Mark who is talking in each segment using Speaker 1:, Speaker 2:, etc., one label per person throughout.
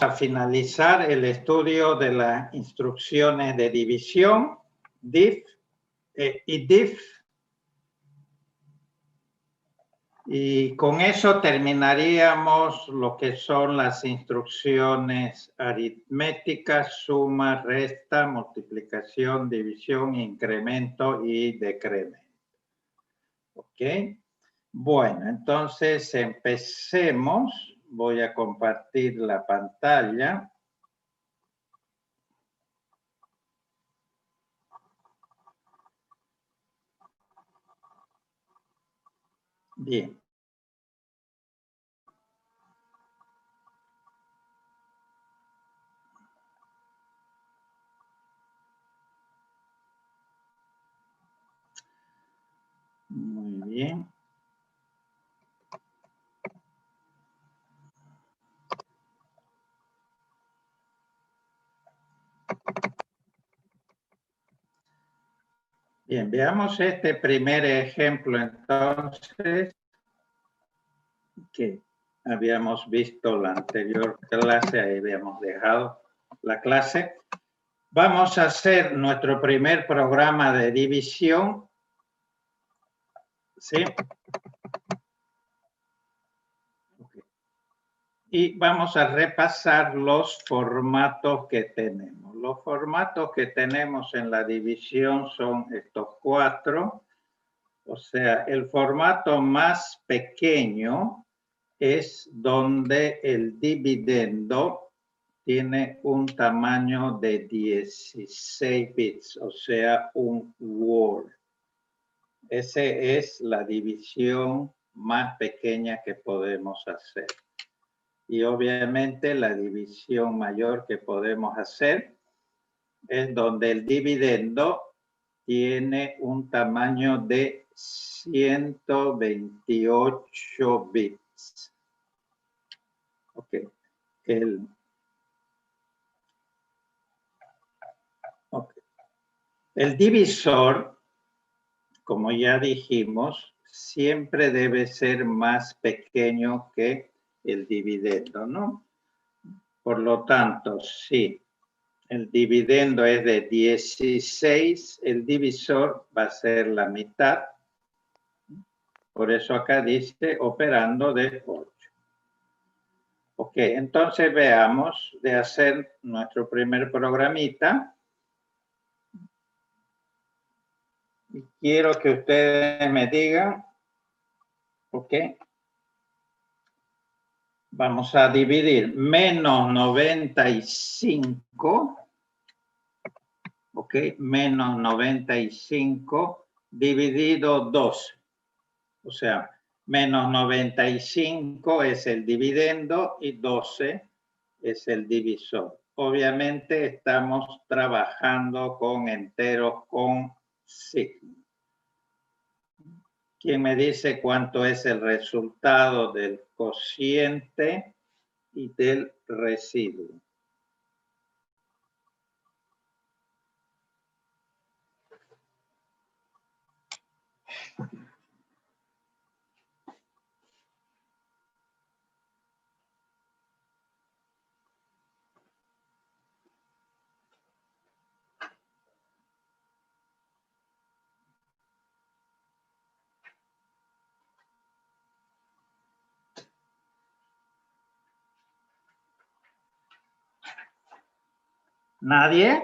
Speaker 1: a finalizar el estudio de las instrucciones de división, div y diff. Y con eso terminaríamos lo que son las instrucciones aritméticas, suma, resta, multiplicación, división, incremento y decremento. ¿Ok? Bueno, entonces empecemos. Voy a compartir la pantalla. Bien. Muy bien. Bien, veamos este primer ejemplo entonces, que habíamos visto la anterior clase, ahí habíamos dejado la clase. Vamos a hacer nuestro primer programa de división, ¿sí? Y vamos a repasar los formatos que tenemos. Los formatos que tenemos en la división son estos 4. O sea, el formato más pequeño es donde el dividendo tiene un tamaño de 16 bits, o sea, un word. Esa es la división más pequeña que podemos hacer. Y obviamente la división mayor que podemos hacer es donde el dividendo tiene un tamaño de 128 bits. Ok. El divisor, como ya dijimos, siempre debe ser más pequeño que el dividendo, ¿no? Por lo tanto, si el dividendo es de 16, el divisor va a ser la mitad. Por eso acá dice operando de 8. Ok, entonces veamos de hacer nuestro primer programita. Y quiero que ustedes me digan, ok, vamos a dividir menos 95, ok, menos 95 dividido 12. O sea, menos 95 es el dividendo y 12 es el divisor. Obviamente estamos trabajando con enteros con signo. ¿Quién me dice cuánto es el resultado del cociente y del residuo? ¿Nadie?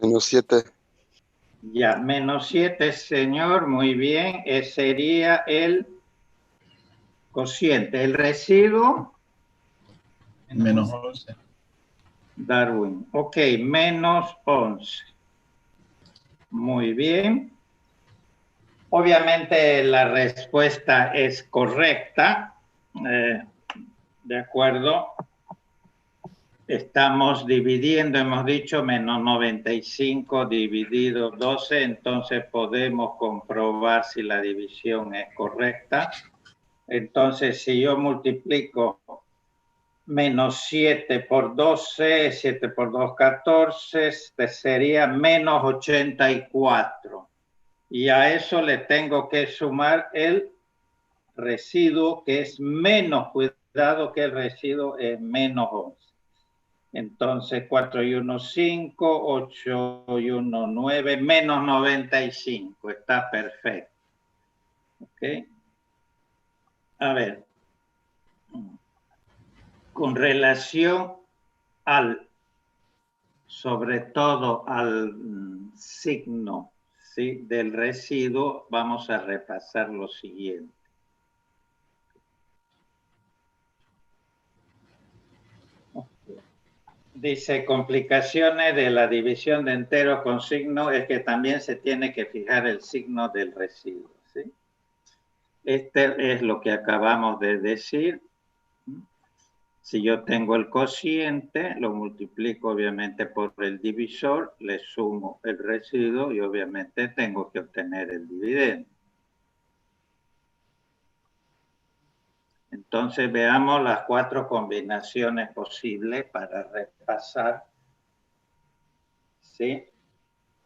Speaker 2: Menos 7.
Speaker 1: Ya, menos 7, señor, muy bien. Ese sería el cociente. El residuo.
Speaker 3: Menos 11.
Speaker 1: Darwin. Ok, menos 11. Muy bien. Obviamente la respuesta es correcta. De acuerdo. Estamos dividiendo, hemos dicho, menos 95 dividido 12, entonces podemos comprobar si la división es correcta. Entonces, si yo multiplico menos 7 por 12, 7 por 2, 14, sería menos 84. Y a eso le tengo que sumar el residuo, que es menos, cuidado, dado que el residuo es menos 11. Entonces, 4 y 1, 5, 8 y 1, 9, menos 95. Está perfecto. ¿Ok? A ver. Con relación al, sobre todo al signo, ¿sí?, del residuo, vamos a repasar lo siguiente. Dice, complicaciones de la división de enteros con signo es que también se tiene que fijar el signo del residuo, ¿sí? Este es lo que acabamos de decir. Si yo tengo el cociente, lo multiplico obviamente por el divisor, le sumo el residuo y obviamente tengo que obtener el dividendo. Entonces veamos las 4 combinaciones posibles para repasar, ¿sí?,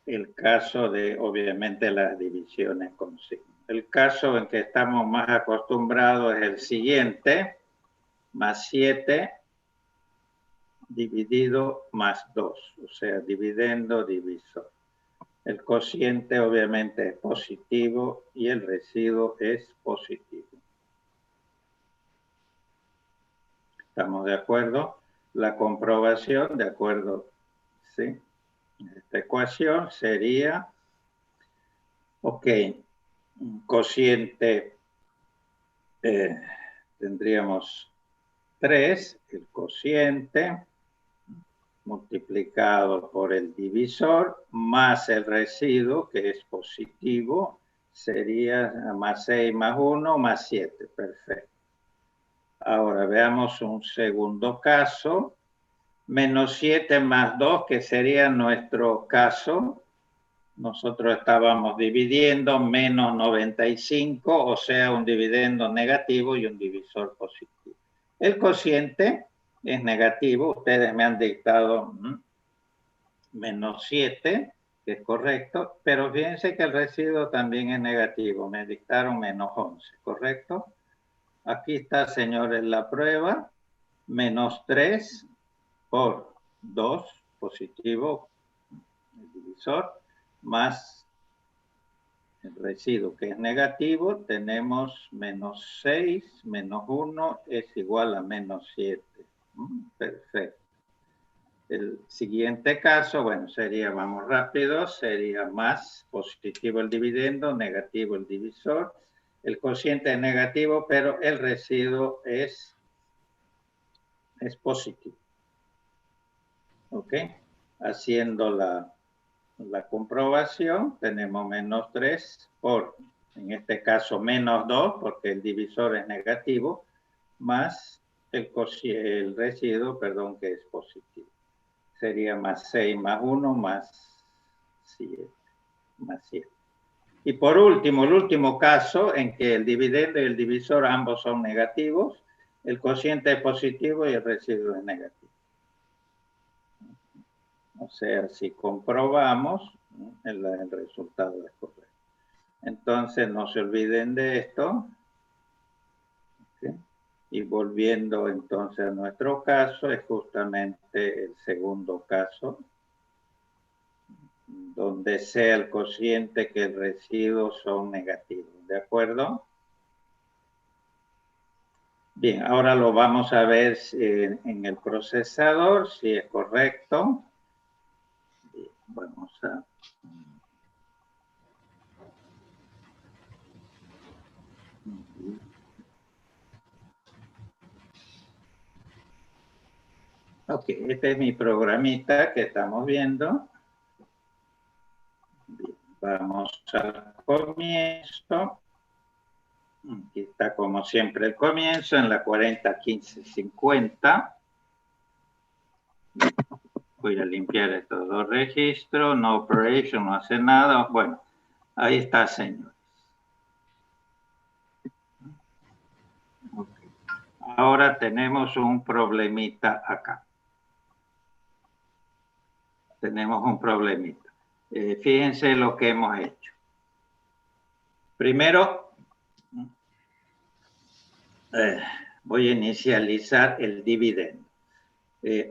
Speaker 1: el caso de, obviamente, las divisiones con signo. El caso en que estamos más acostumbrados es el siguiente, más 7 dividido más 2, o sea, dividendo, divisor. El cociente obviamente es positivo y el residuo es positivo. ¿Estamos de acuerdo? La comprobación, de acuerdo, ¿sí?, esta ecuación sería, ok, cociente, tendríamos 3, el cociente, multiplicado por el divisor, más el residuo, que es positivo, sería más 6 más 1, más 7. Perfecto. Ahora veamos un segundo caso. Menos 7 más 2, que sería nuestro caso. Nosotros estábamos dividiendo menos 95, o sea, un dividendo negativo y un divisor positivo. El cociente es negativo. Ustedes me han dictado menos 7, que es correcto, pero fíjense que el residuo también es negativo. Me dictaron menos 11, ¿correcto? Aquí está, señores, la prueba. Menos 3 por 2, positivo, el divisor, más el residuo, que es negativo. Tenemos menos 6, menos 1 es igual a menos 7. Perfecto. El siguiente caso, bueno, sería, vamos rápido, sería más positivo el dividendo, negativo el divisor. El cociente es negativo, pero el residuo es positivo. ¿Ok? Haciendo la comprobación, tenemos menos 3 por, en este caso, menos 2, porque el divisor es negativo, más el residuo, perdón, que es positivo. Sería más 6 más 1 más 7. Más 7. Y por último, el último caso en que el dividendo y el divisor ambos son negativos, el cociente es positivo y el residuo es negativo. O sea, si comprobamos, el resultado es correcto. Entonces, no se olviden de esto. ¿Sí? Y volviendo entonces a nuestro caso, es justamente el segundo caso, donde sea el cociente que el residuo son negativos. ¿De acuerdo? Bien, ahora lo vamos a ver en el procesador, si es correcto. Bien, vamos a... Ok, este es mi programita que estamos viendo. Bien, vamos al comienzo. Aquí está como siempre el comienzo en la 40, 15, 50. Voy a limpiar estos dos registros. No operation, no hace nada. Bueno, ahí está, señores. Okay. Ahora tenemos un problemita acá. Tenemos un problemita. Fíjense lo que hemos hecho. Primero, voy a inicializar el dividendo.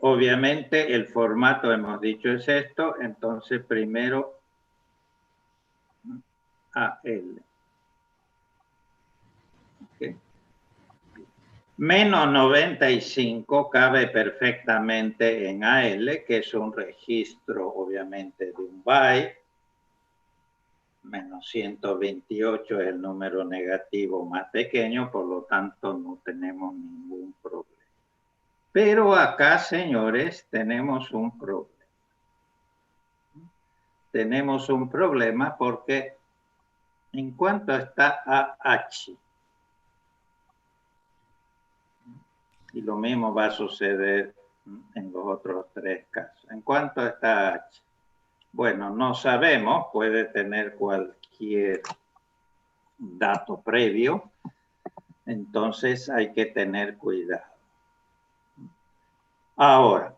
Speaker 1: Obviamente el formato, hemos dicho, es esto, entonces primero AL. Okay. Menos 95 cabe perfectamente en AL, que es un registro, obviamente, de un byte. Menos 128 es el número negativo más pequeño, por lo tanto no tenemos ningún problema. Pero acá, señores, tenemos un problema. Tenemos un problema porque en cuanto está AH, y lo mismo va a suceder en los otros tres casos. En cuanto está H, bueno, no sabemos, puede tener cualquier dato previo, entonces hay que tener cuidado. Ahora,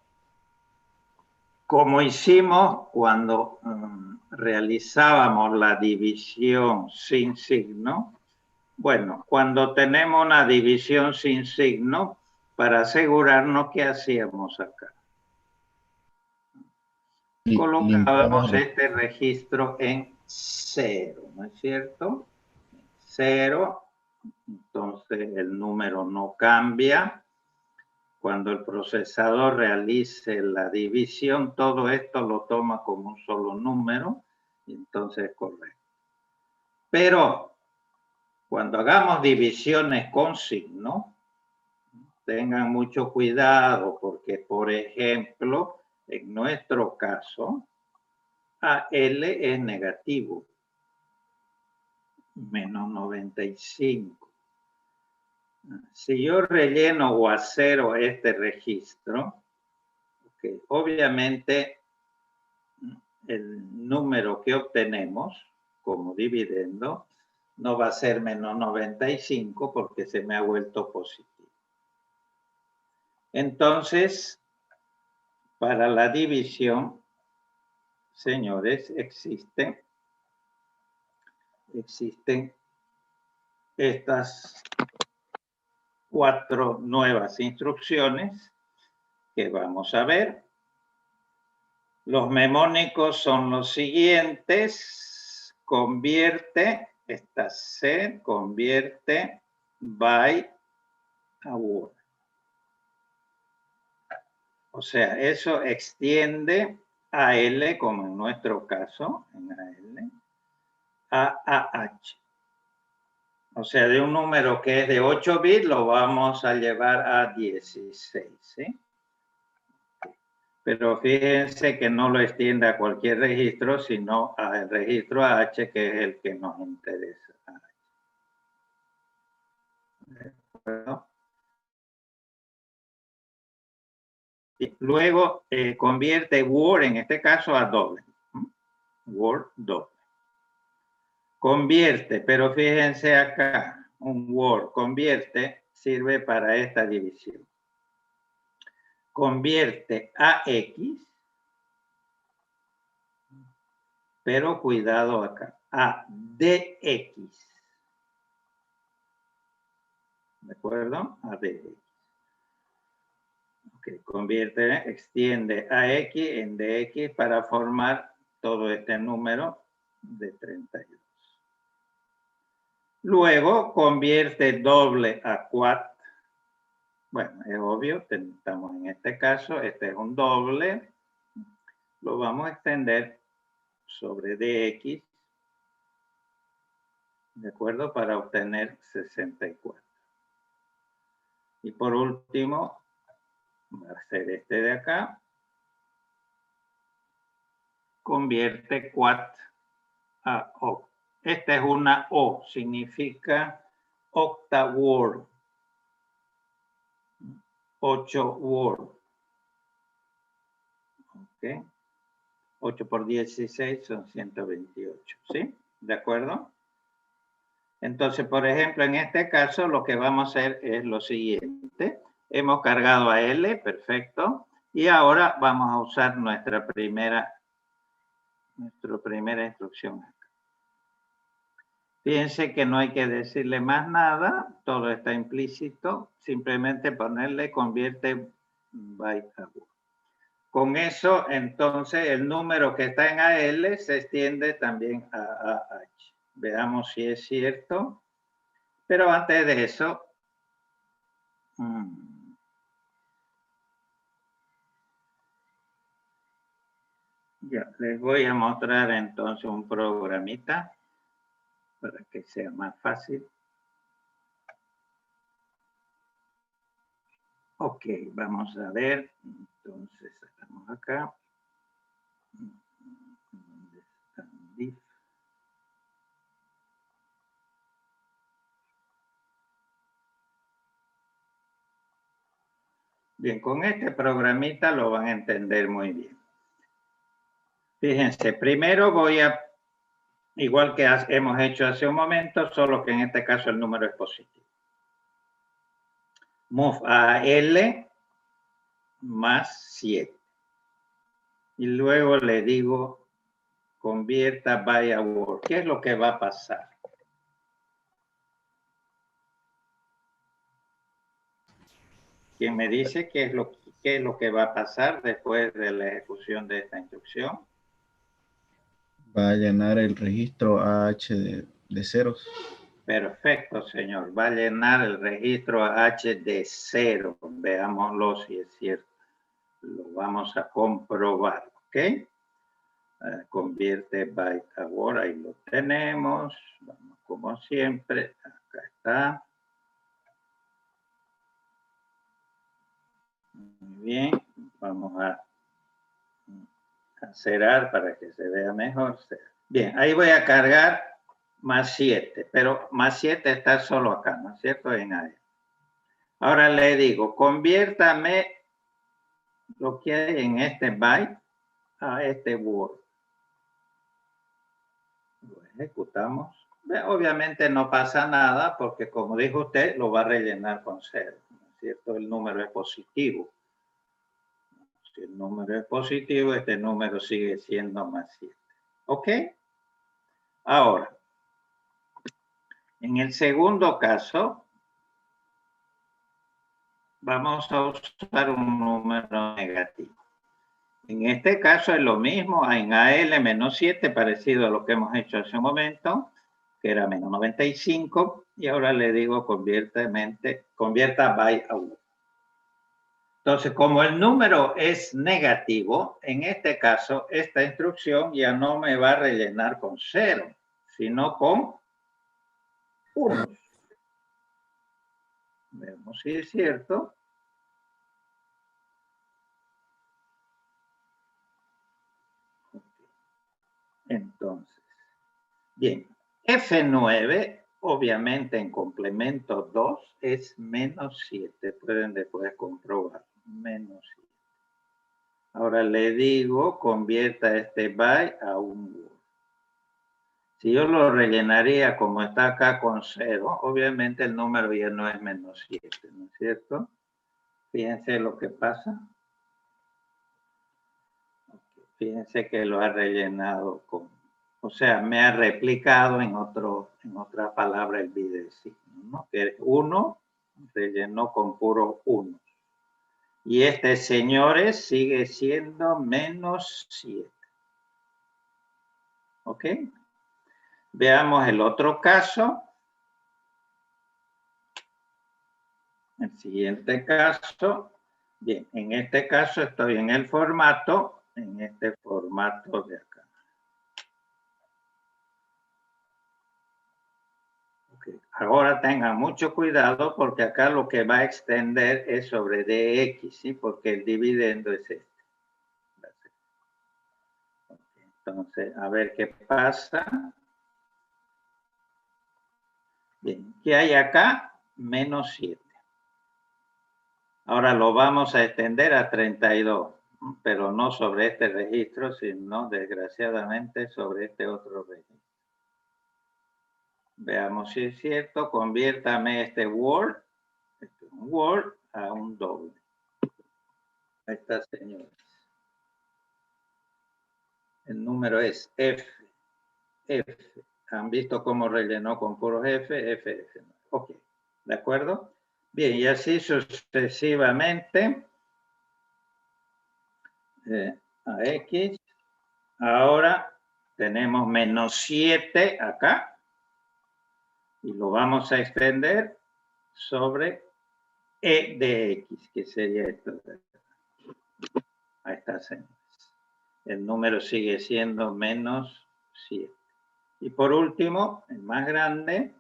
Speaker 1: como hicimos cuando realizábamos la división sin signo, bueno, cuando tenemos una división sin signo, para asegurarnos, ¿qué hacíamos acá? Colocábamos este registro en 0, ¿no es cierto? 0, entonces el número no cambia. Cuando el procesador realice la división, todo esto lo toma como un solo número, y entonces es correcto. Pero cuando hagamos divisiones con signo, tengan mucho cuidado porque, por ejemplo, en nuestro caso, AL es negativo, menos 95. Si yo relleno o acero este registro, okay, obviamente el número que obtenemos como dividendo no va a ser menos 95 porque se me ha vuelto positivo. Entonces, para la división, señores, existen estas 4 nuevas instrucciones que vamos a ver. Los memónicos son los siguientes. Convierte, esta C, convierte byte a word. O sea, eso extiende a L, como en nuestro caso, en AL, a AH. O sea, de un número que es de 8 bits, lo vamos a llevar a 16, ¿sí? Pero fíjense que no lo extiende a cualquier registro, sino al registro H, que es el que nos interesa. ¿De acuerdo? Y luego convierte Word, en este caso, a doble. Word doble. Convierte, pero fíjense acá, un Word convierte sirve para esta división. Convierte a X, pero cuidado acá, a DX. ¿De acuerdo? A DX. Okay. Convierte, extiende a X en DX para formar todo este número de 32. Luego convierte doble a quad. Bueno, es obvio, estamos en este caso, este es un doble. Lo vamos a extender sobre DX, ¿de acuerdo? Para obtener 64. Y por último, va a ser este de acá. Convierte quad a oct. Esta es una O, significa octa-word. 8 word. ¿Ok? 8 por 16 son 128, ¿sí? ¿De acuerdo? Entonces, por ejemplo, en este caso, lo que vamos a hacer es lo siguiente. Hemos cargado a L, perfecto. Y ahora vamos a usar nuestra primera instrucción. Fíjense que no hay que decirle más nada, todo está implícito, simplemente ponerle convierte byte a word. Con eso, entonces, el número que está en AL se extiende también a AH. Veamos si es cierto. Pero antes de eso, ya les voy a mostrar entonces un programita para que sea más fácil. Ok, vamos a ver. Entonces, estamos acá. ¿Dónde está div? Bien, con este programita lo van a entender muy bien. Fíjense, primero voy a, igual que hemos hecho hace un momento, solo que en este caso el número es positivo. Move a L más 7. Y luego le digo, convierta by a word. ¿Qué es lo que va a pasar? ¿Quién me dice qué es lo que va a pasar después de la ejecución de esta instrucción?
Speaker 3: Va a llenar el registro AH de ceros.
Speaker 1: Perfecto, señor. Va a llenar el registro H de 0. Veámoslo si es cierto. Lo vamos a comprobar, ¿ok? Convierte byte a word, ahí lo tenemos. Vamos como siempre, acá está. Muy bien, vamos a cerrar para que se vea mejor. Bien, ahí voy a cargar más 7, pero más 7 está solo acá, ¿no es cierto? En ahí. Ahora le digo, conviértame lo que hay en este byte a este word. Lo ejecutamos. Obviamente no pasa nada porque como dijo usted, lo va a rellenar con 0, ¿no es cierto? El número es positivo. Si el número es positivo, este número sigue siendo más 7. ¿Ok? Ahora, en el segundo caso, vamos a usar un número negativo. En este caso es lo mismo, en AL menos 7, parecido a lo que hemos hecho hace un momento, que era menos 95, y ahora le digo convierta by a word. Entonces, como el número es negativo, en este caso, esta instrucción ya no me va a rellenar con 0, sino con 1. Vemos si es cierto. Entonces, bien, F9, obviamente en complemento 2, es menos 7. Pueden después comprobar, menos 7. Ahora le digo, convierta este by a un word. Si yo lo rellenaría como está acá con 0, obviamente el número ya no es menos 7, ¿no es cierto? Fíjense lo que pasa. Fíjense que lo ha rellenado con, o sea, me ha replicado en otra palabra el videosigno, ¿no? Que 1 rellenó con puro 1. Y este, señores, sigue siendo menos 7. ¿Ok? Veamos el otro caso. El siguiente caso. Bien, en este caso estoy en el formato, en este formato de acá. Okay. Ahora tengan mucho cuidado porque acá lo que va a extender es sobre dx, ¿sí? Porque el dividendo es este. Okay. Entonces, a ver qué pasa. Bien, ¿qué hay acá? Menos 7. Ahora lo vamos a extender a 32, pero no sobre este registro, sino desgraciadamente sobre este otro registro. Veamos si es cierto. Conviértame este Word, a un doble. Ahí está, señores. El número es F Han visto cómo rellenó con puros F, F, F. Ok, ¿de acuerdo? Bien, y así sucesivamente a X. Ahora tenemos menos 7 acá. Y lo vamos a extender sobre E de X, que sería esto. Ahí está, señores. El número sigue siendo menos 7. Y por último, el más grande,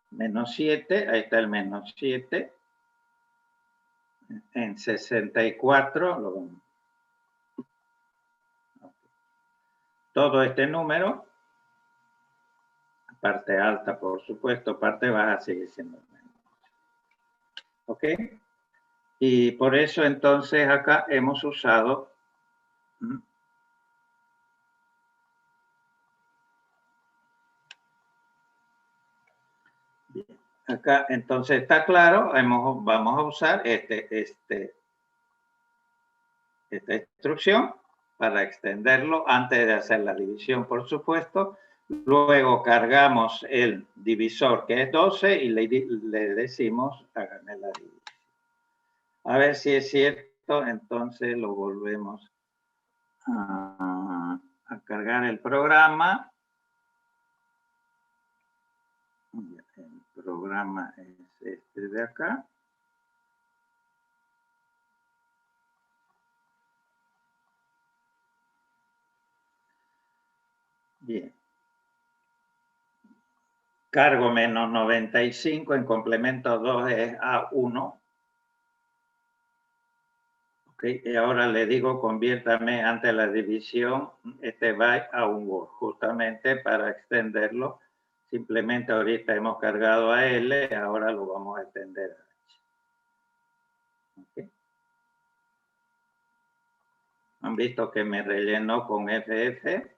Speaker 1: menos 7, ahí está el menos 7. En 64, lo vamos. Todo este número, parte alta, por supuesto, parte baja sigue siendo menos. ¿Ok? Y por eso entonces acá hemos usado bien. Acá entonces está claro, vamos a usar esta instrucción para extenderlo antes de hacer la división, por supuesto. Luego cargamos el divisor, que es 12, y le decimos, háganme la división. A ver si es cierto, entonces lo volvemos a cargar el programa. El programa es este de acá. Bien. Cargo menos 95, en complemento 2 es A1. Okay. Y ahora le digo, conviértame ante la división, este va a un Word, justamente para extenderlo. Simplemente ahorita hemos cargado a L, ahora lo vamos a extender a H. Okay. ¿Han visto que me rellenó con FF?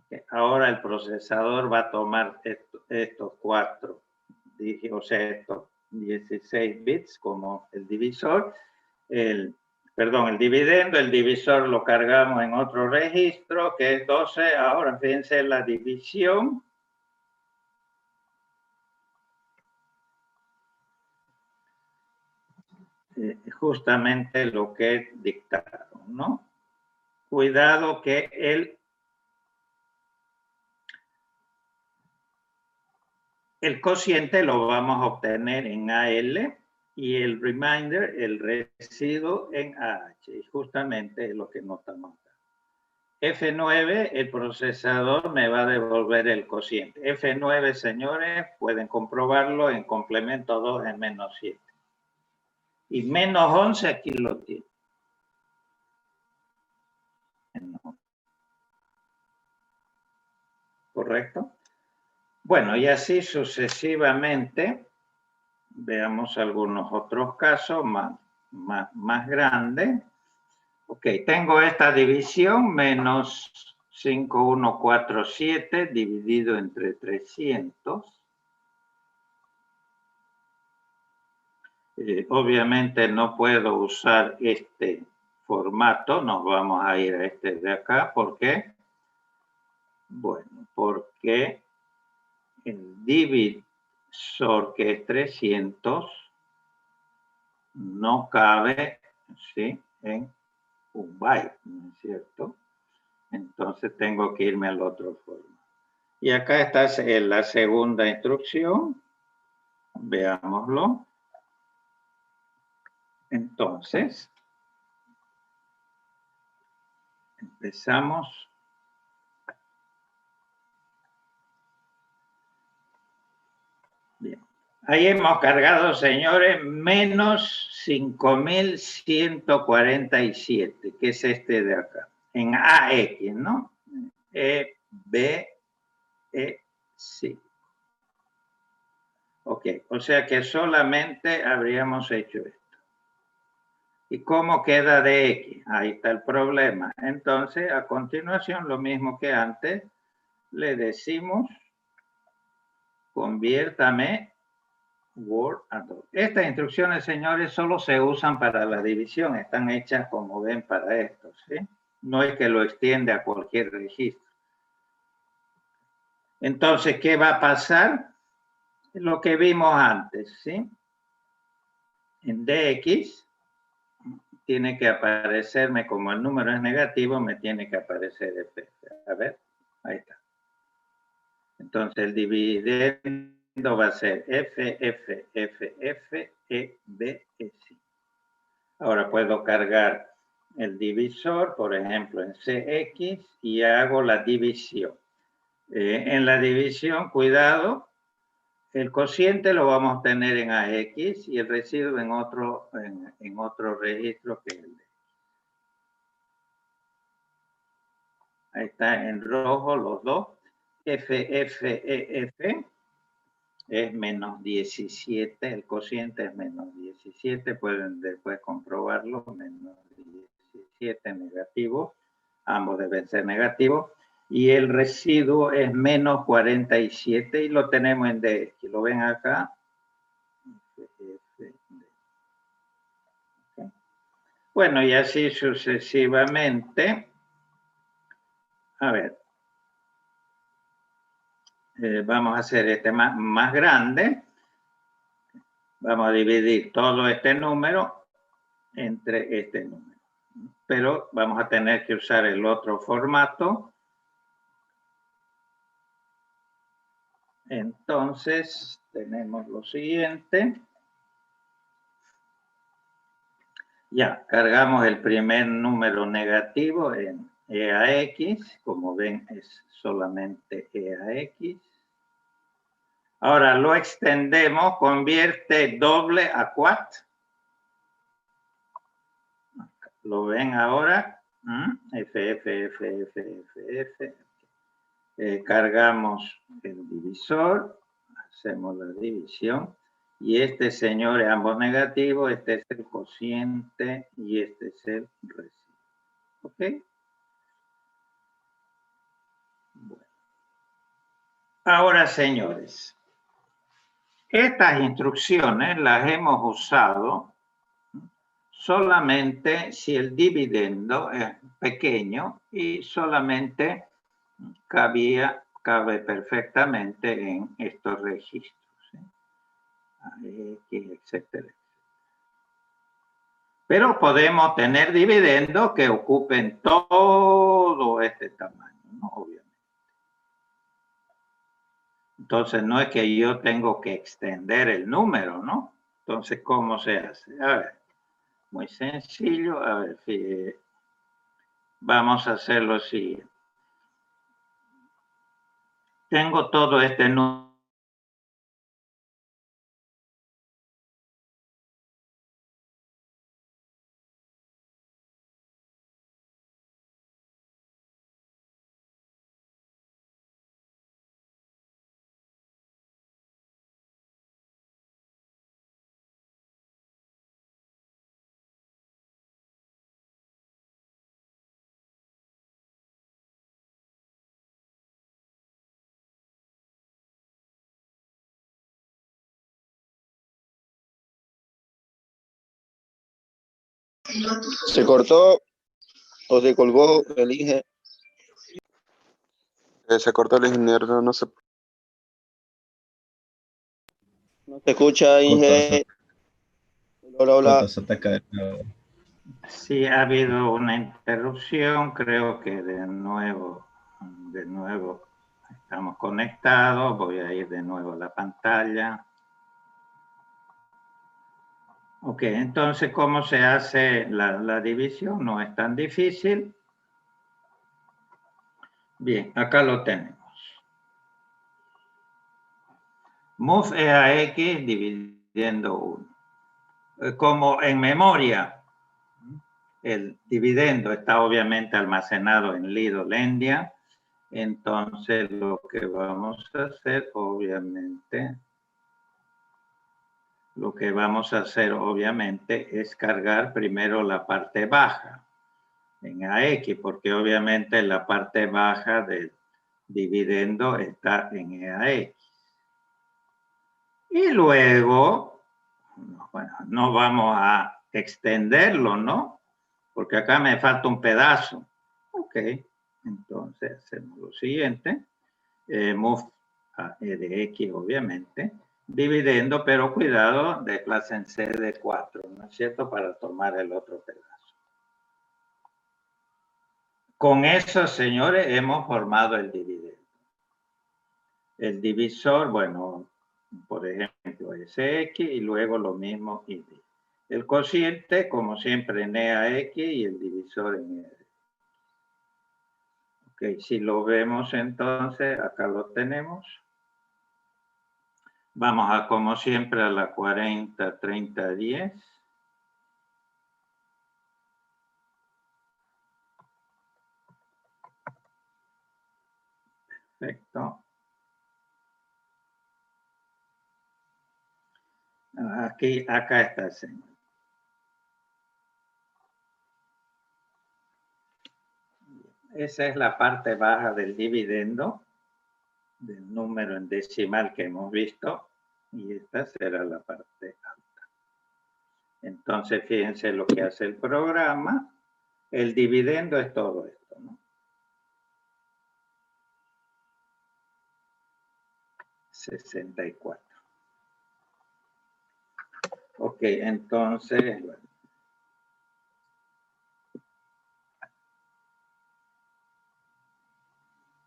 Speaker 1: Okay. Ahora el procesador va a tomar estos 4, o sea, estos 16 bits como el divisor, el dividendo, el divisor lo cargamos en otro registro que es 12. Ahora fíjense la división. Justamente lo que dictaron, ¿no? Cuidado que el cociente lo vamos a obtener en AL y el remainder, el residuo, en AH. Y justamente es lo que notamos acá. F9, el procesador me va a devolver el cociente. F9, señores, pueden comprobarlo en complemento 2 en menos 7. Y menos 11 aquí lo tiene. ¿Correcto? Bueno, y así sucesivamente. Veamos algunos otros casos más grandes. Ok, tengo esta división, menos 5147 dividido entre 300. Obviamente no puedo usar este formato, nos vamos a ir a este de acá. ¿Por qué? Bueno, porque el divisor, que es 300, no cabe, ¿sí?, en un byte, ¿no es cierto? Entonces tengo que irme al otro formato. Y acá está la segunda instrucción. Veámoslo. Entonces, empezamos. Bien. Ahí hemos cargado, señores, menos 5147, que es este de acá, en AX, ¿no? E, B, E, C. Ok, o sea que solamente habríamos hecho esto. ¿Y cómo queda de X? Ahí está el problema. Entonces, a continuación, lo mismo que antes, le decimos, conviértame Word a 2. Estas instrucciones, señores, solo se usan para la división. Están hechas, como ven, para esto, ¿sí? No es que lo extiende a cualquier registro. Entonces, ¿qué va a pasar? Lo que vimos antes, ¿sí? En DX tiene que aparecerme, como el número es negativo, me tiene que aparecer FF. A ver, ahí está. Entonces, el dividendo va a ser F, F, F, F, E, B, E, C. Ahora puedo cargar el divisor, por ejemplo, en CX y hago la división. En la división, cuidado, el cociente lo vamos a tener en AX y el residuo en otro registro que es el D. Ahí está en rojo los dos. F, F, E, F es menos 17, el cociente es menos 17, pueden después comprobarlo, menos 17 negativo, ambos deben ser negativos, y el residuo es menos 47 y lo tenemos en DX, lo ven acá. Bueno, y así sucesivamente. A ver, vamos a hacer este más grande. Vamos a dividir todo este número entre este número. Pero vamos a tener que usar el otro formato. Entonces, tenemos lo siguiente. Ya, cargamos el primer número negativo en EAX. Como ven, es solamente EAX. Ahora lo extendemos, convierte doble a quad. Lo ven ahora. F, F, F, F, F, F. Cargamos el divisor, hacemos la división. Y este señor es ambos negativos, este es el cociente y este es el residuo. ¿Ok? Bueno. Ahora, señores, estas instrucciones las hemos usado solamente si el dividendo es pequeño y solamente cabe perfectamente en estos registros, ¿sí? Etcétera. Pero podemos tener dividendos que ocupen todo este tamaño, ¿no? Obviamente. Entonces, no es que yo tengo que extender el número, ¿no? Entonces, ¿cómo se hace? A ver, muy sencillo. A ver, fíjate. Vamos a hacer lo siguiente. Tengo todo este número.
Speaker 4: Se cortó o se colgó, elige.
Speaker 2: Se cortó el ingeniero, no se...
Speaker 4: No se escucha, Inge. Hola.
Speaker 3: Se ataca de nuevo.
Speaker 1: Sí, ha habido una interrupción, creo que de nuevo estamos conectados. Voy a ir de nuevo a la pantalla. Ok, entonces, ¿cómo se hace la división? No es tan difícil. Bien, acá lo tenemos. Move EAX dividiendo 1. Como en memoria, el dividendo está obviamente almacenado en Lido Lendia. Entonces, lo que vamos a hacer, obviamente, es cargar primero la parte baja en AX, porque obviamente la parte baja del dividendo está en EAX. Y luego, bueno, no vamos a extenderlo, ¿no? Porque acá me falta un pedazo. Ok, entonces hacemos lo siguiente. Move a E de X, obviamente. Dividendo, pero cuidado, desplácense de 4, ¿no es cierto? Para tomar el otro pedazo. Con eso, señores, hemos formado el dividendo. El divisor, bueno, por ejemplo, es X y luego lo mismo Y. El cociente, como siempre, en E a X y el divisor en E. Ok, si lo vemos entonces, acá lo tenemos. Vamos a, como siempre, a la 40, 30, 10. Perfecto. Aquí, acá está, señor. Esa es la parte baja del dividendo, del número en decimal que hemos visto, y esta será la parte alta. Entonces, fíjense lo que hace el programa. El dividendo es todo esto, ¿no? 64. Ok, entonces, bueno.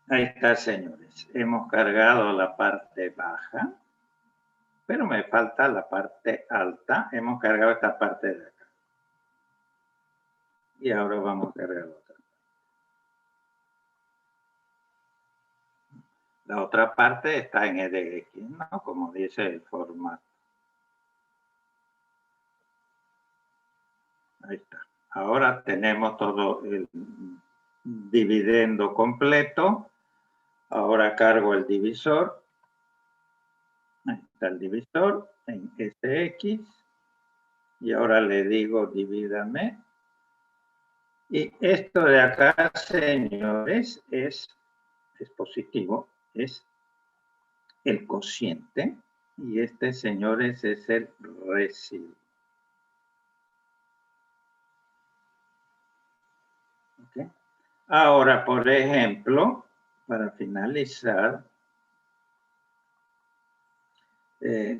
Speaker 1: Ahí está, señores. Hemos cargado la parte baja, pero me falta la parte alta. Hemos cargado esta parte de acá. Y ahora vamos a cargar otra. La otra parte está en EDX, ¿no? Como dice el formato. Ahí está. Ahora tenemos todo el dividendo completo. Ahora cargo el divisor. Ahí está el divisor en SX. Y ahora le digo divídame. Y esto de acá, señores, es positivo. Es el cociente. Y este, señores, es el residuo. ¿Okay? Ahora, por ejemplo, para finalizar,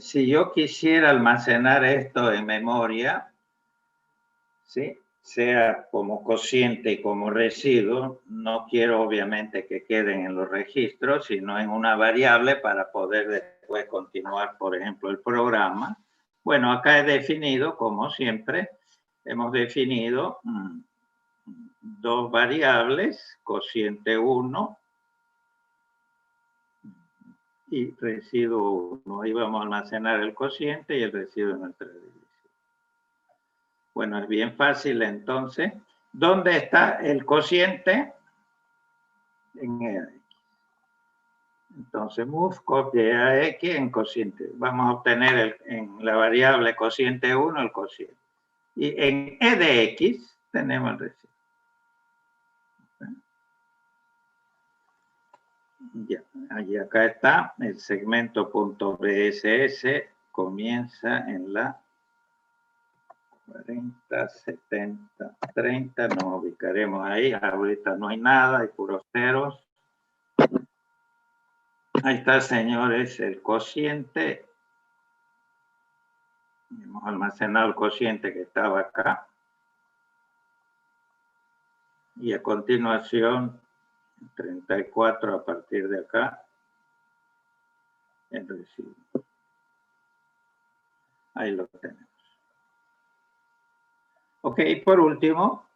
Speaker 1: si yo quisiera almacenar esto en memoria, ¿sí? Sea como cociente y como residuo, no quiero obviamente que queden en los registros, sino en una variable para poder después continuar, por ejemplo, el programa. Bueno, acá he definido, como siempre, hemos definido dos variables, cociente 1 y residuo 1. Ahí vamos a almacenar el cociente y el residuo en nuestra división. Bueno, es bien fácil entonces. ¿Dónde está el cociente? En EAX. Entonces, move copia EAX en cociente. Vamos a obtener en la variable cociente 1 el cociente. Y en E de X tenemos el residuo. Ya, allí acá está el segmento .bss, comienza en la 40, 70, 30, nos ubicaremos ahí, ahorita no hay nada, hay puros ceros. Ahí está, señores, el cociente. Hemos almacenado el cociente que estaba acá. Y a continuación, 34 a partir de acá, el residuo. Ahí lo tenemos. Ok, por último,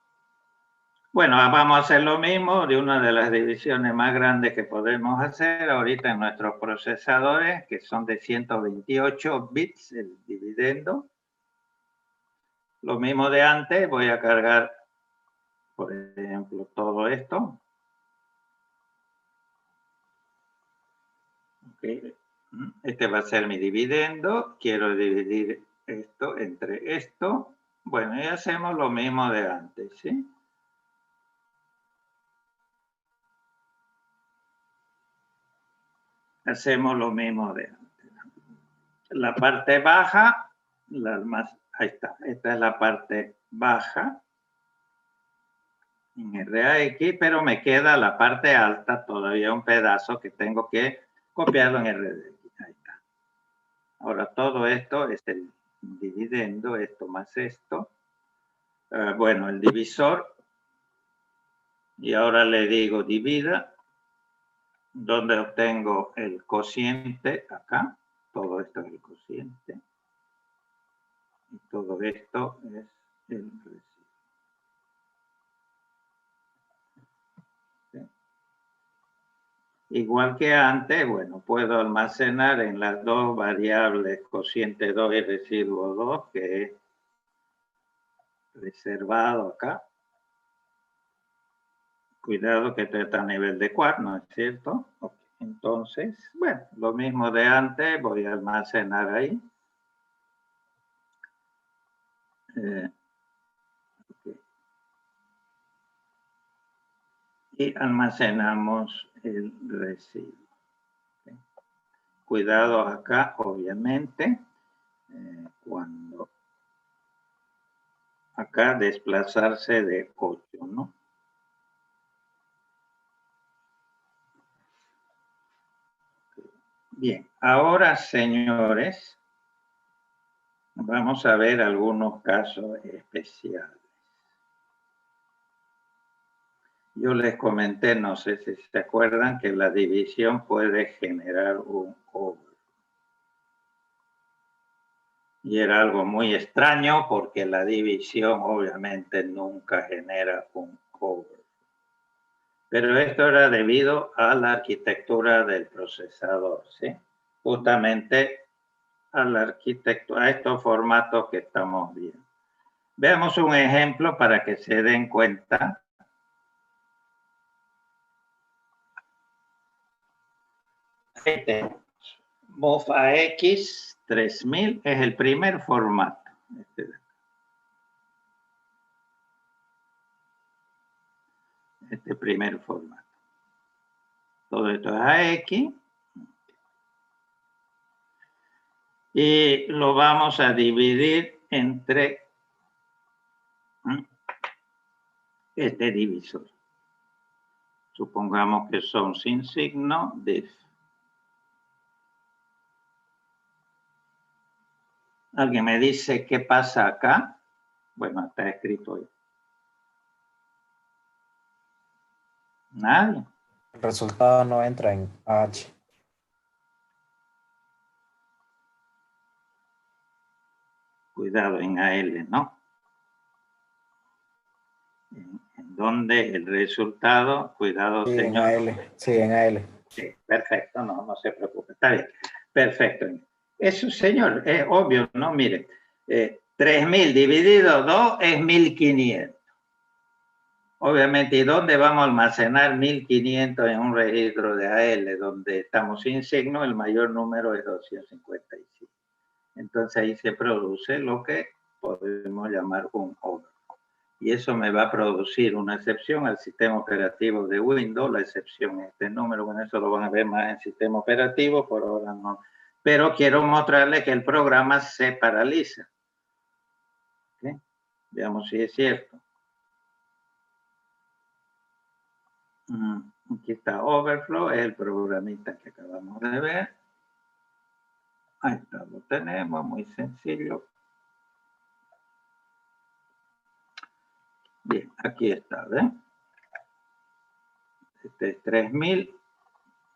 Speaker 1: bueno, vamos a hacer lo mismo de una de las divisiones más grandes que podemos hacer ahorita en nuestros procesadores, que son de 128 bits el dividendo. Lo mismo de antes, voy a cargar, por ejemplo, todo esto. Okay. Este va a ser mi dividendo. Quiero dividir esto entre esto. Bueno, y hacemos lo mismo de antes, ¿sí? Hacemos lo mismo de antes. La parte baja, ahí está. Esta es la parte baja. en RAX, pero me queda la parte alta, todavía un pedazo que tengo que copiarlo en RDX. Ahí está. Ahora todo esto es el dividendo, esto más esto. Bueno, el divisor. Y ahora le digo divida, donde obtengo el cociente acá. Todo esto es el cociente. Y todo esto es el residuo. ¿Sí? Igual que antes, bueno, puedo almacenar en las dos variables cociente 2 y residuo 2, que es reservado acá. Cuidado que esto está a nivel de quad, ¿no es cierto? Okay. Entonces, bueno, lo mismo de antes, voy a almacenar ahí. Okay. Y almacenamos el residuo. Okay. Cuidado acá, obviamente, cuando acá desplazarse de 8, ¿no? Bien, ahora, señores, vamos a ver algunos casos especiales. Yo les comenté, no sé si se acuerdan, que la división puede generar un over. Y era algo muy extraño porque la división obviamente nunca genera un over. Pero esto era debido a la arquitectura del procesador, ¿sí? Justamente a la arquitectura, a estos formatos que estamos viendo. Veamos un ejemplo para que se den cuenta. Ahí tenemos. MOV AX 3000 es el primer formato. Este primer formato. Todo esto es AX. Y lo vamos a dividir entre este divisor. Supongamos que son sin signo div. ¿Alguien me dice qué pasa acá? Bueno, está escrito ahí. Nadie.
Speaker 5: El resultado no entra en H.
Speaker 1: Cuidado en AL, ¿no? En donde el resultado, cuidado,
Speaker 5: Sí,
Speaker 1: señor.
Speaker 5: en AL. Sí, en AL.
Speaker 1: Sí, perfecto, no se preocupe, está bien. Perfecto. Eso, señor, es obvio, ¿no? Mire, 3000 dividido 2 es 1500. Obviamente, ¿y dónde vamos a almacenar 1500 en un registro de AL donde estamos sin signo? El mayor número es 255. Entonces ahí se produce lo que podemos llamar un over. Y eso me va a producir una excepción al sistema operativo de Windows. La excepción es este número, bueno, eso lo van a ver más en sistema operativo, por ahora no. Pero quiero mostrarles que el programa se paraliza. ¿Okay? Veamos si es cierto. Aquí está Overflow, es el programita que acabamos de ver. Ahí está, lo tenemos, muy sencillo. Bien, aquí está, ¿ven? Este es 3000,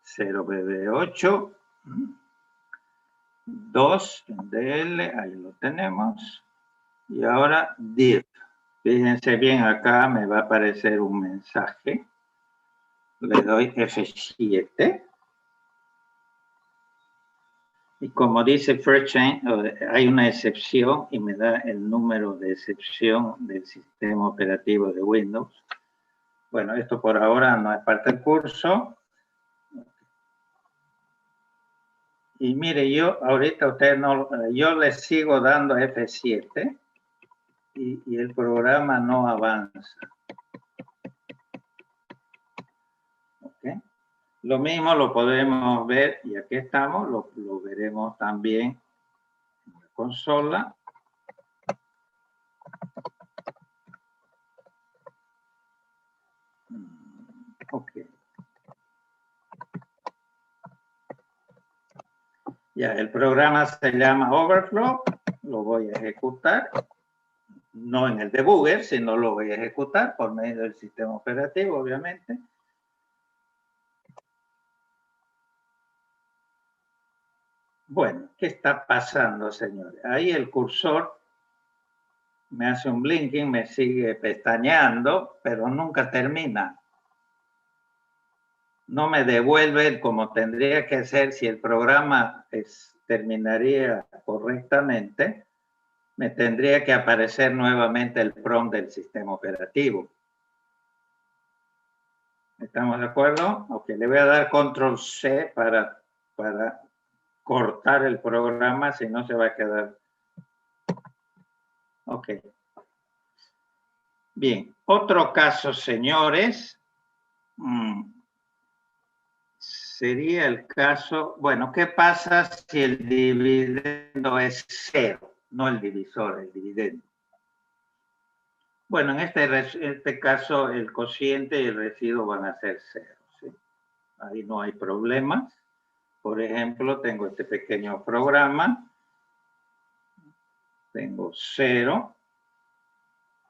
Speaker 1: 0BB8, 2 en DL, ahí lo tenemos. Y ahora div. Fíjense bien, acá me va a aparecer un mensaje. Le doy F7. Y como dice first chain, hay una excepción y me da el número de excepción del sistema operativo de Windows. Bueno, esto por ahora no es parte del curso. Y mire, yo ahorita yo le sigo dando F7 y el programa no avanza. ¿Okay? Lo mismo lo podemos ver, y aquí estamos, lo veremos también en la consola. Ok. Ya, el programa se llama Overflow. Lo voy a ejecutar. No en el debugger, sino lo voy a ejecutar por medio del sistema operativo, obviamente. Bueno, ¿qué está pasando, señores? Ahí el cursor me hace un blinking, me sigue pestañeando, pero nunca termina. No me devuelve como tendría que ser si el programa terminaría correctamente. Me tendría que aparecer nuevamente el prompt del sistema operativo. ¿Estamos de acuerdo? Ok, le voy a dar control C para cortar el programa, si no se va a quedar. Ok. Bien, otro caso, señores, sería el caso, bueno, ¿qué pasa si el dividendo es 0? No el divisor, el dividendo. Bueno, en este caso el cociente y el residuo van a ser 0. ¿Sí? Ahí no hay problemas. Por ejemplo, tengo este pequeño programa. Tengo 0.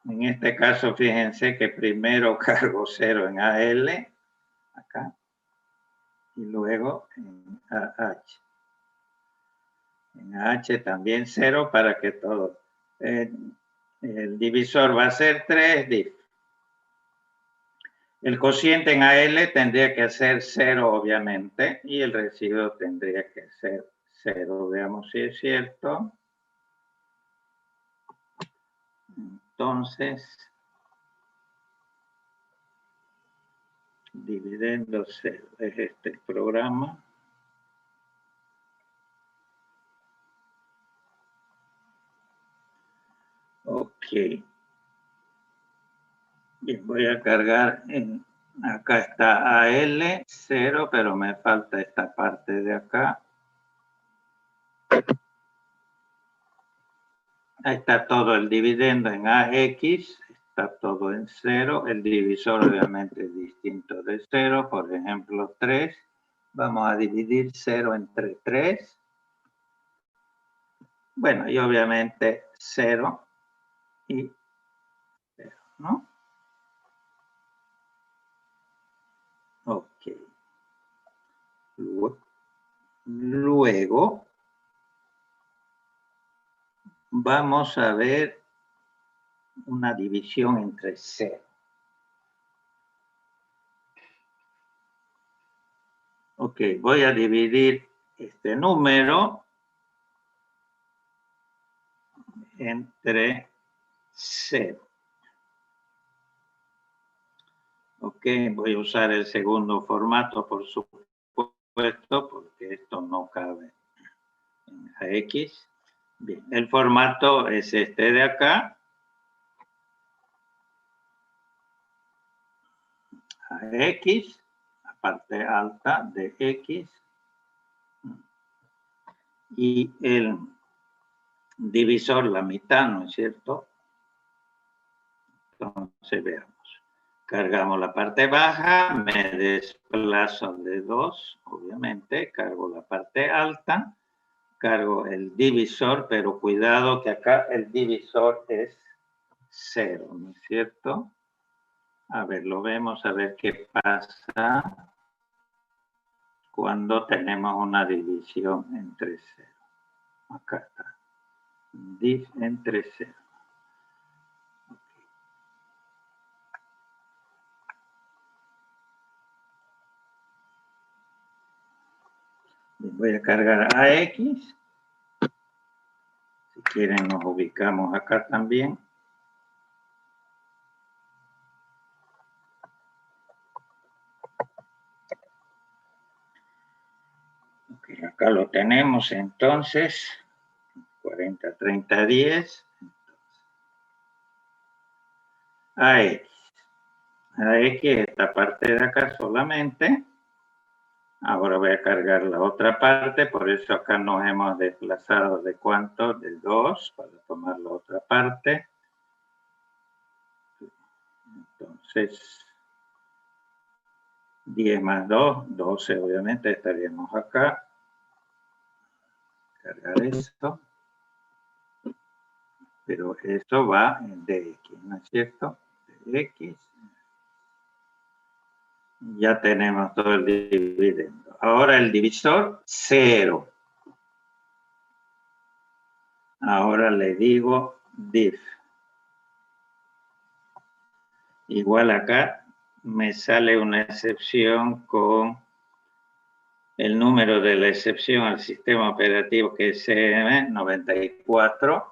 Speaker 1: En este caso, fíjense que primero cargo 0 en AL, acá, y luego en AH. En AH también 0 para que todo. El divisor va a ser 3 div. El cociente en AL tendría que ser 0, obviamente, y el residuo tendría que ser 0. Veamos si es cierto. Entonces, dividendo 0 es este el programa. Ok. Bien, voy a cargar en... Acá está AL 0, pero me falta esta parte de acá. Ahí está todo el dividendo en AX, está todo en 0. El divisor obviamente es distinto de 0, por ejemplo 3. Vamos a dividir 0 entre 3. Bueno, y obviamente 0 y 0, ¿no? Ok. Luego vamos a ver una división entre 0. Ok, voy a dividir este número entre 0. Ok, voy a usar el segundo formato, por supuesto, porque esto no cabe en AX. Bien, el formato es este de acá. AX, la parte alta de X. Y el divisor, la mitad, ¿no es cierto? Entonces, veamos. Cargamos la parte baja, me desplazo de 2, obviamente, cargo la parte alta, cargo el divisor, pero cuidado que acá el divisor es 0, ¿no es cierto? A ver, lo vemos, a ver qué pasa cuando tenemos una división entre 0. Acá está, div entre 0. Voy a cargar AX. Si quieren nos ubicamos acá también. Okay, acá lo tenemos entonces. 40, 30, 10. AX. AX, esta parte de acá solamente. Ahora voy a cargar la otra parte, por eso acá nos hemos desplazado de cuánto, de 2, para tomar la otra parte. Entonces, 10 más 2, 12, obviamente estaríamos acá. Cargar esto. Pero esto va en dx, ¿no es cierto? Dx. Ya tenemos todo el dividendo. Ahora el divisor, 0. Ahora le digo div. Igual acá me sale una excepción con el número de la excepción al sistema operativo que es CM94.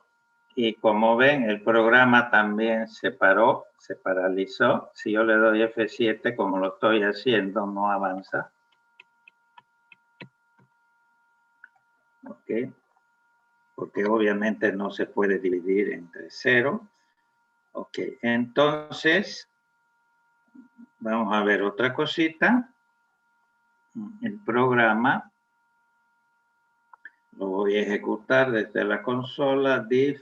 Speaker 1: Y como ven, el programa también se paró, se paralizó. Si yo le doy F7, como lo estoy haciendo, no avanza. ¿Ok? Porque obviamente no se puede dividir entre 0. Ok, entonces, vamos a ver otra cosita. El programa lo voy a ejecutar desde la consola, div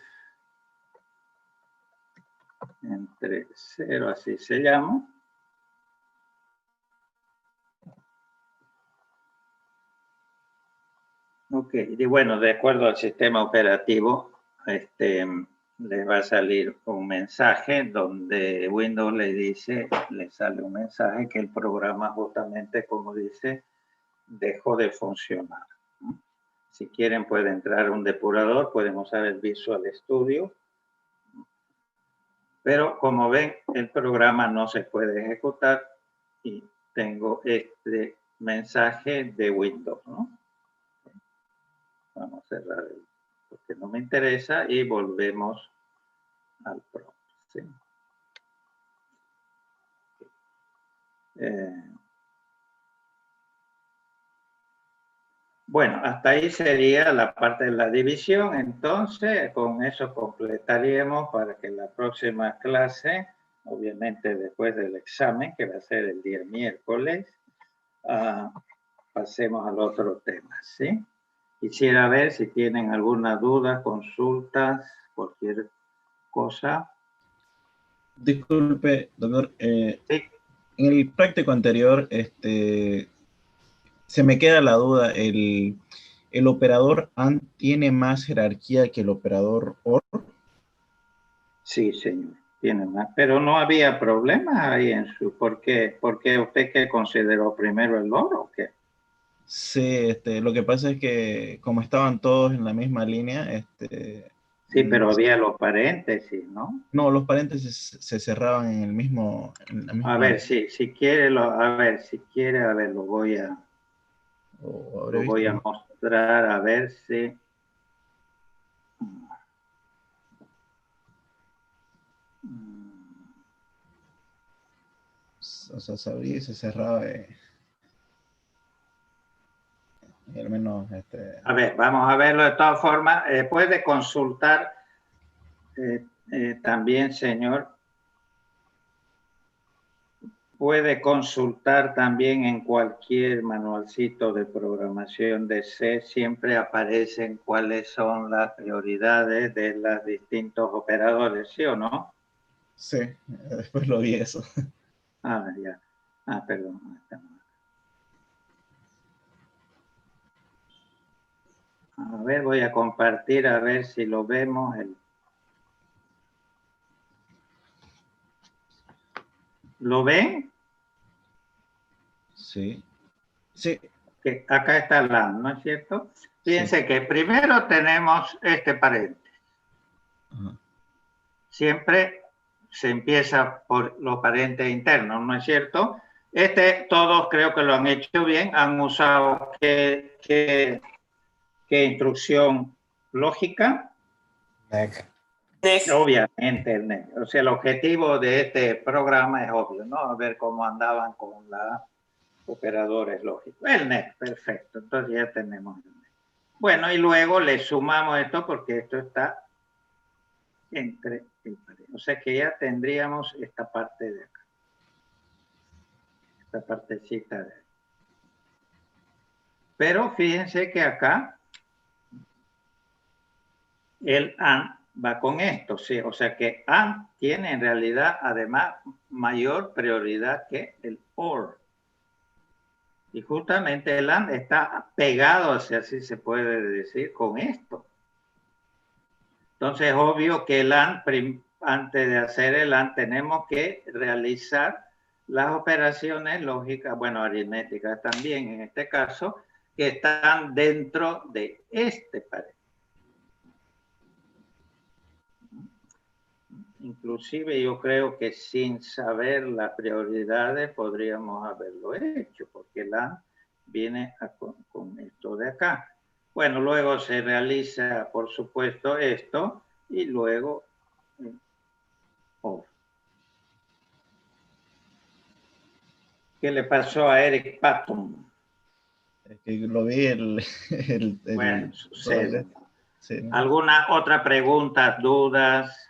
Speaker 1: entre 0, así se llama. Ok, y bueno, de acuerdo al sistema operativo, les va a salir un mensaje donde Windows le sale un mensaje que el programa justamente, como dice, dejó de funcionar. Si quieren puede entrar un depurador, pueden usar el Visual Studio. Pero como ven, el programa no se puede ejecutar y tengo este mensaje de Windows, ¿no? Vamos a cerrar porque no me interesa y volvemos al prompt. ¿Sí? Bueno, hasta ahí sería la parte de la división. Entonces, con eso completaríamos para que la próxima clase, obviamente después del examen, que va a ser el día miércoles, pasemos al otro tema, ¿sí? Quisiera ver si tienen alguna duda, consultas, cualquier cosa.
Speaker 3: Disculpe, doctor.
Speaker 1: Sí.
Speaker 3: En el práctico anterior, se me queda la duda. ¿El operador AND tiene más jerarquía que el operador OR?
Speaker 1: Sí, señor, tiene más. Pero no había problemas ahí en su... ¿Por qué? ¿Porque usted qué consideró primero el OR o qué?
Speaker 3: Sí, lo que pasa es que como estaban todos en la misma línea,
Speaker 1: Sí, pero había los paréntesis, ¿no?
Speaker 3: no, los paréntesis se cerraban en la misma.
Speaker 1: A ver, si quiere, a ver, lo voy a mostrar, a ver si...
Speaker 3: O sea, se abría y se cerraba. Y al menos
Speaker 1: A ver, vamos a verlo de todas formas. Puede consultar también, señor. Puede consultar también en cualquier manualcito de programación de C. Siempre aparecen cuáles son las prioridades de los distintos operadores, ¿sí o no?
Speaker 3: Sí, después lo vi eso.
Speaker 1: Ah, ya. Ah, perdón. A ver, voy a compartir a ver si lo vemos. ¿Lo ven?
Speaker 3: Sí. Sí.
Speaker 1: Que acá está LAN, ¿no es cierto? Fíjense
Speaker 3: Sí.
Speaker 1: que primero tenemos este paréntesis.
Speaker 3: Ajá.
Speaker 1: Siempre se empieza por los paréntesis internos, ¿no es cierto? Todos creo que lo han hecho bien, han usado ¿qué instrucción lógica?
Speaker 5: NEC.
Speaker 1: Obviamente el NEC. O sea, el objetivo de este programa es obvio, ¿no? A ver cómo andaban con los operadores lógicos. El NEC, perfecto. Entonces ya tenemos el NEC. Bueno, y luego le sumamos esto porque esto está entre el paréntesis. O sea que ya tendríamos esta parte de acá. Esta partecita de ahí. Pero fíjense que acá el AND va con esto, ¿sí? O sea que AND tiene en realidad además mayor prioridad que el OR. Y justamente el AND está pegado, si así se puede decir, con esto. Entonces, es obvio que el AND, antes de hacer el AND, tenemos que realizar las operaciones lógicas, bueno, aritméticas también en este caso, que están dentro de este paréntesis. Inclusive yo creo que sin saber las prioridades podríamos haberlo hecho, porque el AND viene con esto de acá. Bueno, luego se realiza, por supuesto, esto y luego OR. ¿Qué le pasó a Eric Patton?
Speaker 3: Es que lo vi
Speaker 1: Bueno, sucede.
Speaker 3: Sí, ¿no?
Speaker 1: ¿Alguna otra pregunta, dudas?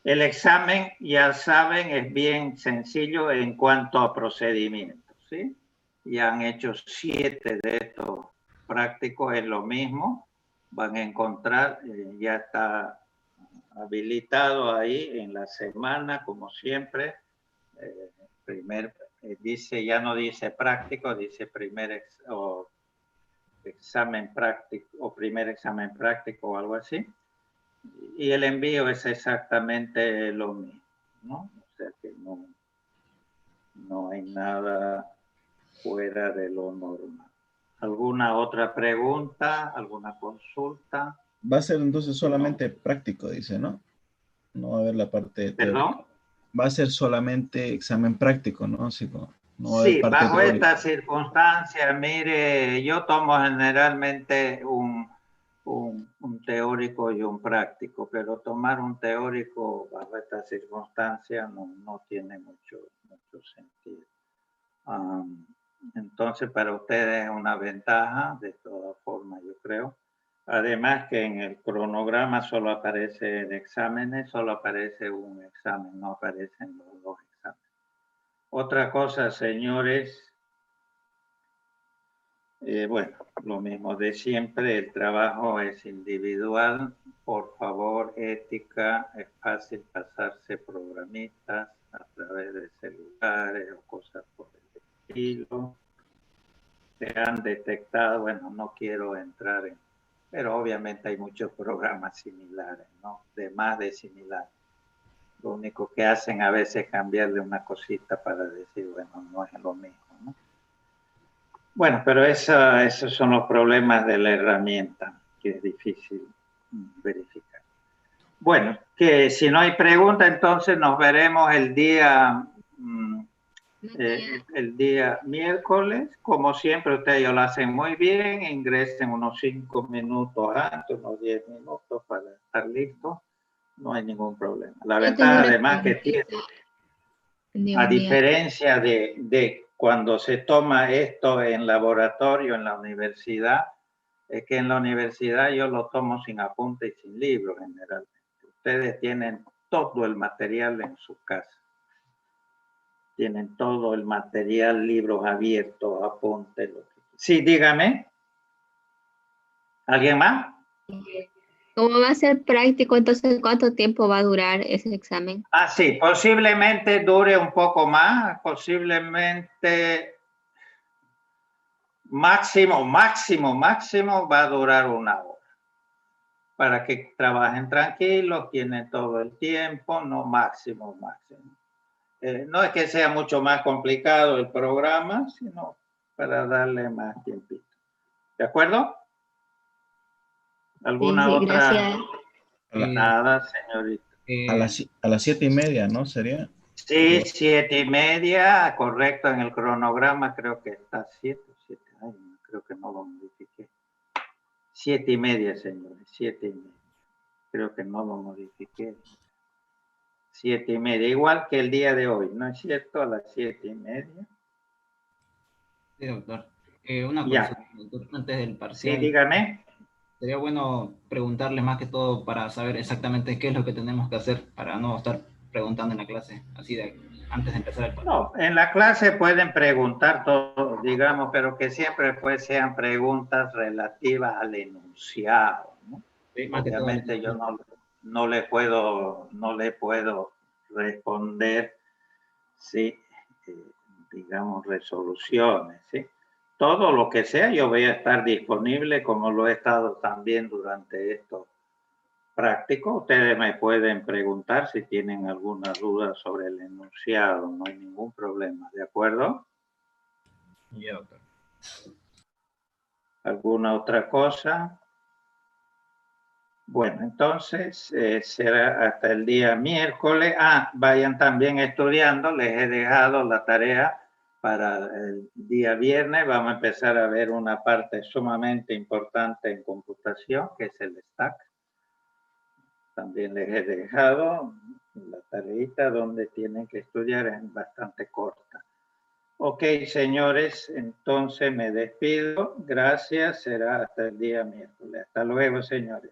Speaker 1: El examen, ya saben, es bien sencillo en cuanto a procedimientos, ¿sí? Ya han hecho 7 de estos prácticos, es lo mismo. Van a encontrar, ya está habilitado ahí en la semana, como siempre. Dice, ya no dice práctico, dice examen práctico o primer examen práctico o algo así. Y el envío es exactamente lo mismo, ¿no? O sea que no hay nada fuera de lo normal. ¿Alguna otra pregunta? ¿Alguna consulta?
Speaker 3: Va a ser entonces solamente práctico, dice, ¿no? No va a haber la parte teórica.
Speaker 1: ¿Perdón?
Speaker 3: Va a ser solamente examen práctico, ¿no? Sí, no va a haber
Speaker 1: Sí,
Speaker 3: parte
Speaker 1: bajo
Speaker 3: teórica.
Speaker 1: estas circunstancias, mire, yo tomo generalmente un teórico y un práctico, pero tomar un teórico bajo estas circunstancias no tiene mucho sentido. Entonces, para ustedes es una ventaja, de todas formas, yo creo. Además que en el cronograma solo aparecen exámenes, solo aparece un examen, no aparecen los 2 exámenes. Otra cosa, señores, bueno, lo mismo de siempre, el trabajo es individual. Por favor, ética, es fácil pasarse programitas a través de celulares o cosas por el estilo. Se han detectado, bueno, no quiero entrar en, pero obviamente hay muchos programas similares, ¿no? De más de similares. Lo único que hacen a veces es cambiarle una cosita para decir, bueno, no es lo mismo, ¿no? Bueno, pero esos son los problemas de la herramienta, que es difícil verificar. Bueno, que si no hay pregunta, entonces nos veremos el día miércoles. Como siempre, ustedes lo hacen muy bien. Ingresen unos 5 minutos antes, unos 10 minutos para estar listos. No hay ningún problema. La ventaja, además, que tiene, a diferencia de cuando se toma esto en laboratorio, en la universidad, es que en la universidad yo lo tomo sin apunte y sin libro generalmente. Ustedes tienen todo el material en su casa. Tienen todo el material, libros abiertos, apuntes. Sí, dígame. ¿Alguien más?
Speaker 6: ¿Cómo va a ser práctico? Entonces, ¿cuánto tiempo va a durar ese examen?
Speaker 1: Ah, sí, posiblemente dure un poco más, posiblemente máximo va a durar 1 hora. Para que trabajen tranquilos, tienen todo el tiempo, no máximo. No es que sea mucho más complicado el programa, sino para darle más tiempito. ¿De acuerdo? ¿Alguna otra?
Speaker 6: Gracias.
Speaker 1: Nada, señorita.
Speaker 3: A las 7:30, ¿no? ¿Sería?
Speaker 1: Sí, 7:30, correcto, en el cronograma creo que está 7, ay, creo que no lo modifiqué. 7:30, señores, 7:30. Creo que no lo modifiqué. 7:30, igual que el día de hoy, ¿no es cierto? A las 7:30.
Speaker 7: Sí, doctor. Una consulta, doctor, antes del parcial.
Speaker 1: Sí, dígame.
Speaker 7: Sería bueno preguntarle más que todo para saber exactamente qué es lo que tenemos que hacer para no estar preguntando en la clase, así de antes de empezar el parcial.
Speaker 1: No, en la clase pueden preguntar todo, digamos, pero que siempre pues sean preguntas relativas al enunciado, ¿no?
Speaker 7: Sí, más
Speaker 1: obviamente yo no le puedo responder, sí, digamos, resoluciones, ¿sí? todo lo que sea, yo voy a estar disponible como lo he estado también durante estos prácticos. Ustedes me pueden preguntar si tienen alguna duda sobre el enunciado, no hay ningún problema, ¿de acuerdo?
Speaker 7: Ya, doctor.
Speaker 1: ¿Alguna otra cosa? Bueno, entonces será hasta el día miércoles. Vayan también estudiando, les he dejado la tarea para el día viernes. Vamos a empezar a ver una parte sumamente importante en computación, que es el stack. También les he dejado la tareita donde tienen que estudiar, es bastante corta. Ok, señores, entonces me despido. Gracias, será hasta el día miércoles. Hasta luego, señores.